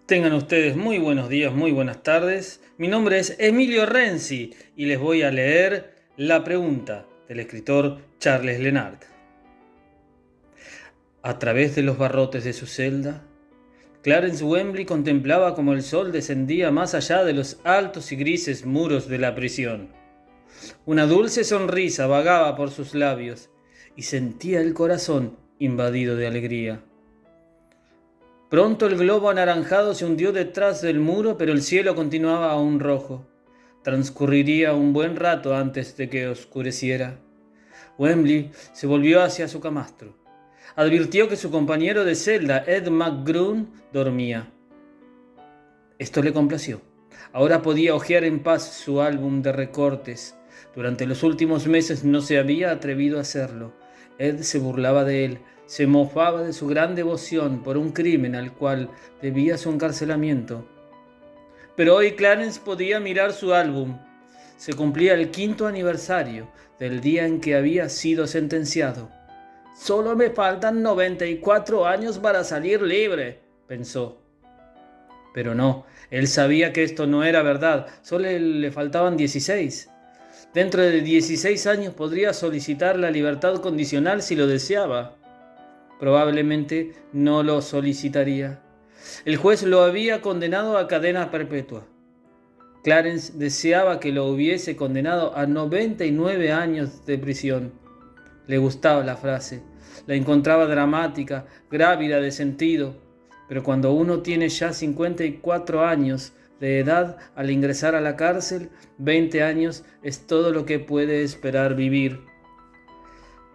Tengan ustedes muy buenos días, muy buenas tardes. Mi nombre es Emilio Renzi y les voy a leer La pregunta del escritor Charles Lenard. A través de los barrotes de su celda, Clarence Wembley contemplaba cómo el sol descendía más allá de los altos y grises muros de la prisión. Una dulce sonrisa vagaba por sus labios y sentía el corazón invadido de alegría. Pronto el globo anaranjado se hundió detrás del muro, pero el cielo continuaba aún rojo. Transcurriría un buen rato antes de que oscureciera. Wembley se volvió hacia su camastro. Advirtió que su compañero de celda, Ed McGrew, dormía. Esto le complació. Ahora podía hojear en paz su álbum de recortes. Durante los últimos meses no se había atrevido a hacerlo. Ed se burlaba de él, se mofaba de su gran devoción por un crimen al cual debía su encarcelamiento. Pero hoy Clarence podía mirar su álbum. Se cumplía el 5º aniversario del día en que había sido sentenciado. «Solo me faltan 94 años para salir libre», pensó. Pero no, él sabía que esto no era verdad, solo le faltaban 16. Dentro de 16 años podría solicitar la libertad condicional si lo deseaba. Probablemente no lo solicitaría. El juez lo había condenado a cadena perpetua. Clarence deseaba que lo hubiese condenado a 99 años de prisión. Le gustaba la frase, la encontraba dramática, grávida de sentido, pero cuando uno tiene ya 54 años de edad al ingresar a la cárcel, 20 años es todo lo que puede esperar vivir.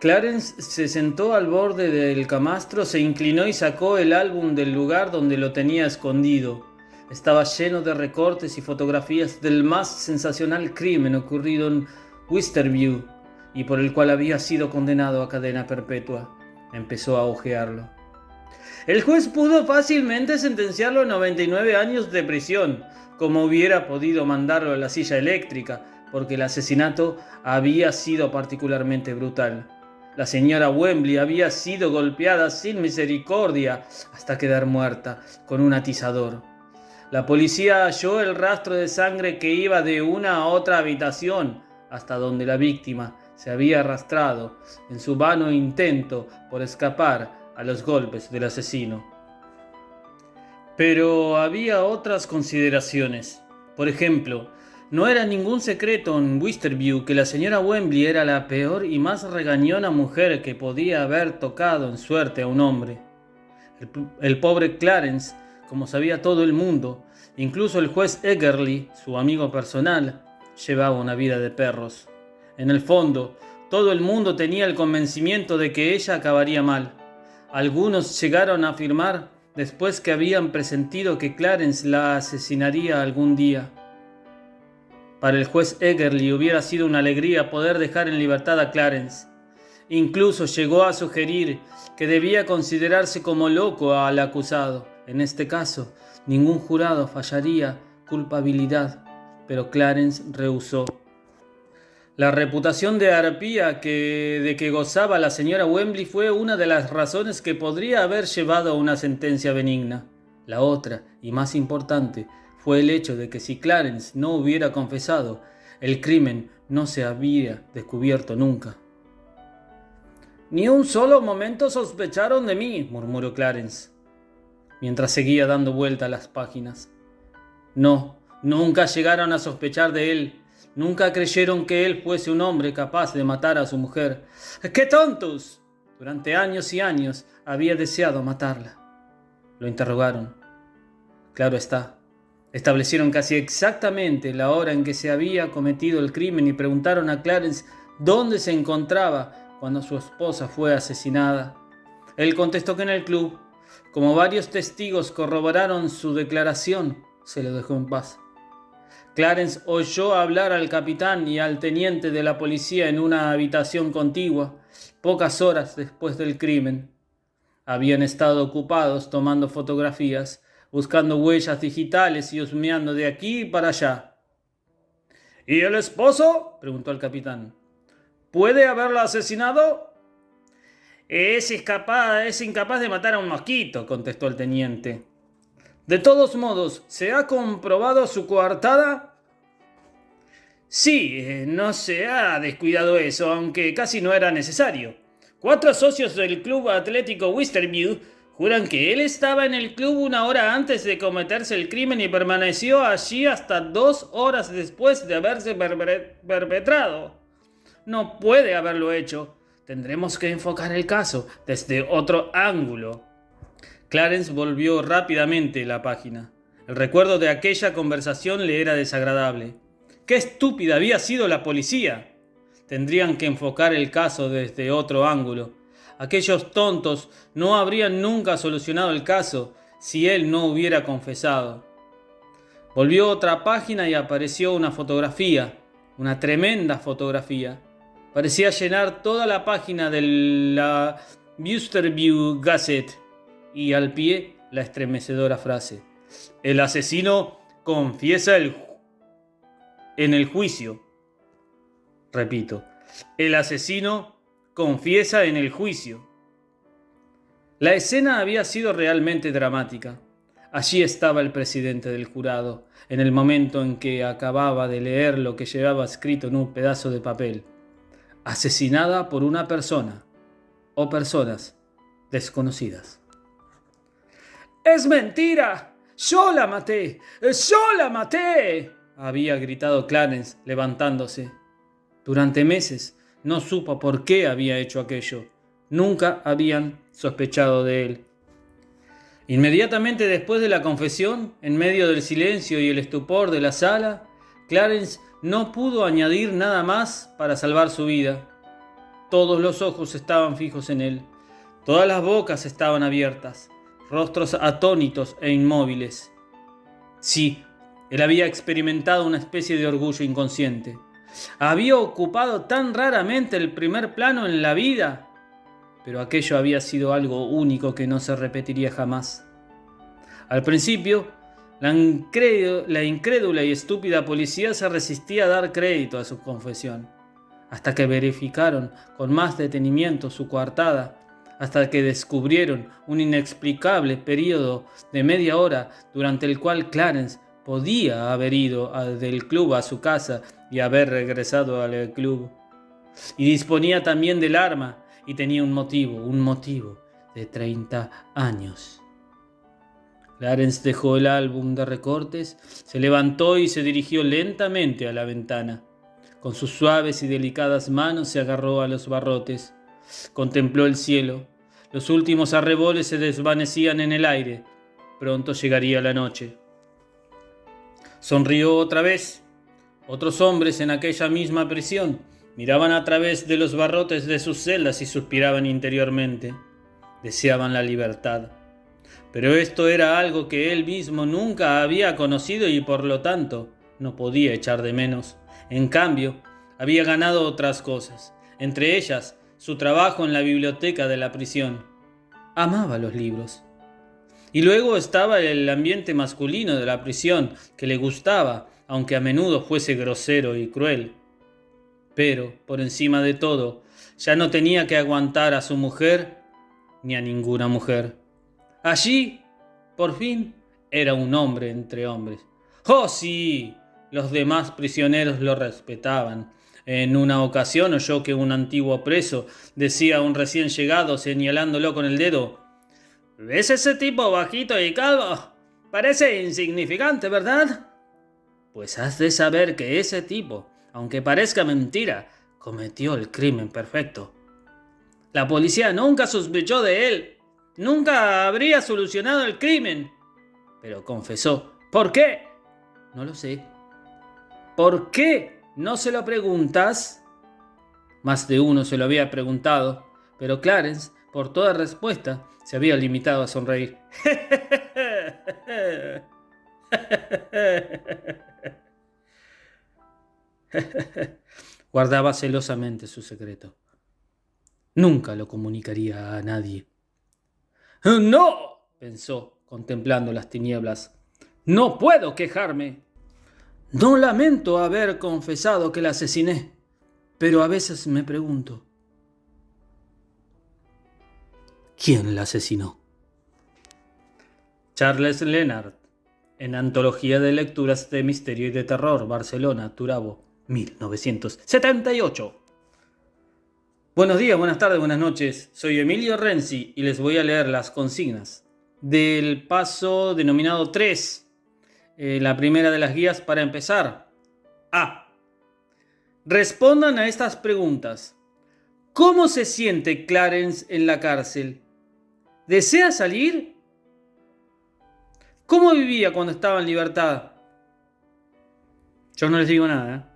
Clarence se sentó al borde del camastro, se inclinó y sacó el álbum del lugar donde lo tenía escondido. Estaba lleno de recortes y fotografías del más sensacional crimen ocurrido en Wisterview y por el cual había sido condenado a cadena perpetua. Empezó a hojearlo. El juez pudo fácilmente sentenciarlo a 99 años de prisión, como hubiera podido mandarlo a la silla eléctrica, porque el asesinato había sido particularmente brutal. La señora Wembley había sido golpeada sin misericordia hasta quedar muerta con un atizador. La policía halló el rastro de sangre que iba de una a otra habitación hasta donde la víctima se había arrastrado en su vano intento por escapar a los golpes del asesino. Pero había otras consideraciones. Por ejemplo, no era ningún secreto en Wisterview que la señora Wembley era la peor y más regañona mujer que podía haber tocado en suerte a un hombre. El pobre Clarence, como sabía todo el mundo, incluso el juez Eggerly, su amigo personal, llevaba una vida de perros. En el fondo, todo el mundo tenía el convencimiento de que ella acabaría mal. Algunos llegaron a afirmar, después que habían presentido que Clarence la asesinaría algún día. Para el juez Eggerly hubiera sido una alegría poder dejar en libertad a Clarence. Incluso llegó a sugerir que debía considerarse como loco al acusado. En este caso, ningún jurado fallaría culpabilidad, pero Clarence rehusó. La reputación de arpía de que gozaba la señora Wembley fue una de las razones que podría haber llevado a una sentencia benigna. La otra, y más importante, fue el hecho de que si Clarence no hubiera confesado, el crimen no se había descubierto nunca. «Ni un solo momento sospecharon de mí», murmuró Clarence, mientras seguía dando vuelta a las páginas. «No, nunca llegaron a sospechar de él. Nunca creyeron que él fuese un hombre capaz de matar a su mujer. ¡Qué tontos!». Durante años y años había deseado matarla. Lo interrogaron. Claro está. Establecieron casi exactamente la hora en que se había cometido el crimen y preguntaron a Clarence dónde se encontraba cuando su esposa fue asesinada. Él contestó que en el club. Como varios testigos corroboraron su declaración, se lo dejó en paz. Clarence oyó hablar al capitán y al teniente de la policía en una habitación contigua, pocas horas después del crimen. Habían estado ocupados tomando fotografías, buscando huellas digitales y husmeando de aquí para allá. «¿Y el esposo?», preguntó el capitán. «¿Puede haberla asesinado?». Es incapaz de matar a un mosquito», contestó el teniente. De todos modos, ¿se ha comprobado su coartada? Sí, no se ha descuidado eso, aunque casi no era necesario. 4 socios del Club Atlético Wisterview juran que él estaba en el club 1 hora antes de cometerse el crimen y permaneció allí hasta 2 horas después de haberse perpetrado. No puede haberlo hecho. Tendremos que enfocar el caso desde otro ángulo. Clarence volvió rápidamente la página. El recuerdo de aquella conversación le era desagradable. ¡Qué estúpida había sido la policía! Tendrían que enfocar el caso desde otro ángulo. Aquellos tontos no habrían nunca solucionado el caso si él no hubiera confesado. Volvió otra página y apareció una fotografía, una tremenda fotografía. Parecía llenar toda la página de la Wisterview Gazette y al pie la estremecedora frase: el asesino confiesa en el juicio. Repito, el asesino confiesa en el juicio. La escena había sido realmente dramática. Allí estaba el presidente del jurado, en el momento en que acababa de leer lo que llevaba escrito en un pedazo de papel: asesinada por una persona o personas desconocidas. ¡Es mentira! ¡Yo la maté! ¡Yo la maté!, había gritado Clarence, levantándose. Durante meses no supo por qué había hecho aquello. Nunca habían sospechado de él. Inmediatamente después de la confesión, en medio del silencio y el estupor de la sala, Clarence no pudo añadir nada más para salvar su vida. Todos los ojos estaban fijos en él. Todas las bocas estaban abiertas, rostros atónitos e inmóviles. Sí, él había experimentado una especie de orgullo inconsciente. Había ocupado tan raramente el primer plano en la vida, pero aquello había sido algo único que no se repetiría jamás. Al principio, la incrédula y estúpida policía se resistía a dar crédito a su confesión, hasta que verificaron con más detenimiento su coartada, hasta que descubrieron un inexplicable periodo de media hora durante el cual Clarence podía haber ido del club a su casa y haber regresado al club. Y disponía también del arma y tenía un motivo de 30 años. Clarence dejó el álbum de recortes, se levantó y se dirigió lentamente a la ventana. Con sus suaves y delicadas manos se agarró a los barrotes. Contempló el cielo. Los últimos arreboles se desvanecían en el aire. Pronto llegaría la noche. Sonrió otra vez. Otros hombres en aquella misma prisión miraban a través de los barrotes de sus celdas y suspiraban interiormente. Deseaban la libertad. Pero esto era algo que él mismo nunca había conocido y por lo tanto no podía echar de menos. En cambio, había ganado otras cosas, entre ellas su trabajo en la biblioteca de la prisión. Amaba los libros. Y luego estaba el ambiente masculino de la prisión, que le gustaba, aunque a menudo fuese grosero y cruel. Pero, por encima de todo, ya no tenía que aguantar a su mujer ni a ninguna mujer. Allí, por fin, era un hombre entre hombres. ¡Oh, sí! Los demás prisioneros lo respetaban. En una ocasión oyó que un antiguo preso decía a un recién llegado, señalándolo con el dedo: ¿ves ese tipo bajito y calvo? Parece insignificante, ¿verdad? Pues has de saber que ese tipo, aunque parezca mentira, cometió el crimen perfecto. La policía nunca sospechó de él. Nunca habría solucionado el crimen. Pero confesó. ¿Por qué? No lo sé. ¿Por qué? ¿No se lo preguntas? Más de uno se lo había preguntado, pero Clarence, por toda respuesta, se había limitado a sonreír. Guardaba celosamente su secreto. Nunca lo comunicaría a nadie. ¡No!, pensó, contemplando las tinieblas. ¡No puedo quejarme! No lamento haber confesado que la asesiné, pero a veces me pregunto: ¿quién la asesinó? Charles Lennart, en Antología de Lecturas de Misterio y de Terror, Barcelona, Turabo, 1978. Buenos días, buenas tardes, buenas noches. Soy Emilio Renzi y les voy a leer las consignas del paso denominado 3. La primera de las guías para empezar. A. Respondan a estas preguntas. ¿Cómo se siente Clarence en la cárcel? ¿Desea salir? ¿Cómo vivía cuando estaba en libertad? Yo no les digo nada.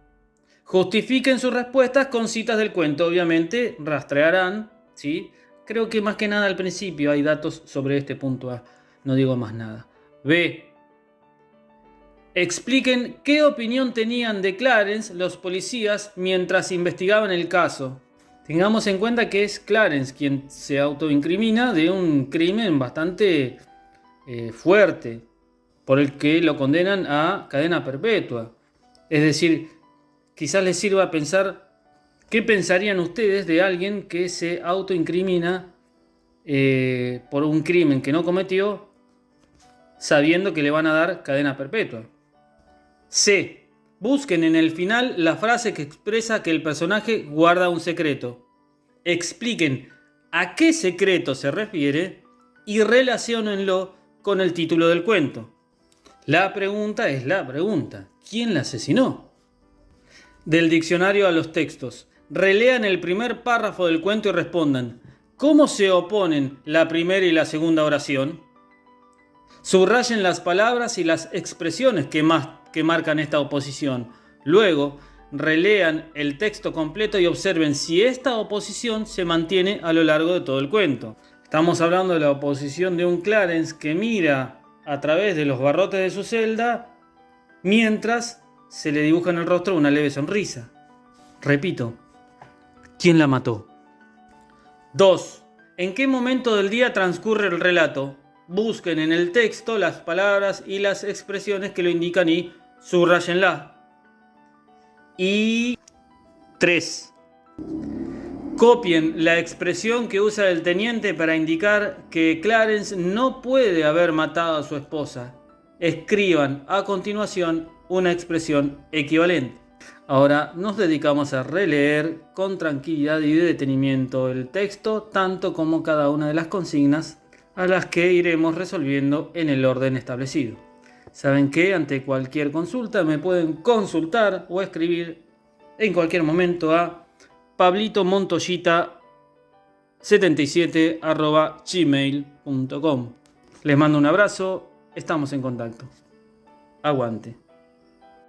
Justifiquen sus respuestas con citas del cuento. Obviamente rastrearán, ¿sí? Creo que más que nada al principio hay datos sobre este punto A. No digo más nada. B. Expliquen qué opinión tenían de Clarence los policías mientras investigaban el caso. Tengamos en cuenta que es Clarence quien se autoincrimina de un crimen bastante fuerte, por el que lo condenan a cadena perpetua. Es decir, quizás les sirva a pensar qué pensarían ustedes de alguien que se autoincrimina por un crimen que no cometió, sabiendo que le van a dar cadena perpetua. C. Busquen en el final la frase que expresa que el personaje guarda un secreto. Expliquen a qué secreto se refiere y relaciónenlo con el título del cuento. La pregunta es la pregunta. ¿Quién la asesinó? Del diccionario a los textos. Relean el primer párrafo del cuento y respondan. ¿Cómo se oponen la primera y la segunda oración? Subrayen las palabras y las expresiones que marcan esta oposición. Luego, relean el texto completo y observen si esta oposición se mantiene a lo largo de todo el cuento. Estamos hablando de la oposición de un Clarence que mira a través de los barrotes de su celda mientras se le dibuja en el rostro una leve sonrisa. Repito, ¿quién la mató? 2. ¿En qué momento del día transcurre el relato? Busquen en el texto las palabras y las expresiones que lo indican y subrayenlas. Y 3. Copien la expresión que usa el teniente para indicar que Clarence no puede haber matado a su esposa. Escriban a continuación una expresión equivalente. Ahora nos dedicamos a releer con tranquilidad y detenimiento el texto, tanto como cada una de las consignas, a las que iremos resolviendo en el orden establecido. Saben que ante cualquier consulta me pueden consultar o escribir en cualquier momento a pablitomontoyita77@gmail.com. Les mando un abrazo, estamos en contacto. Aguante.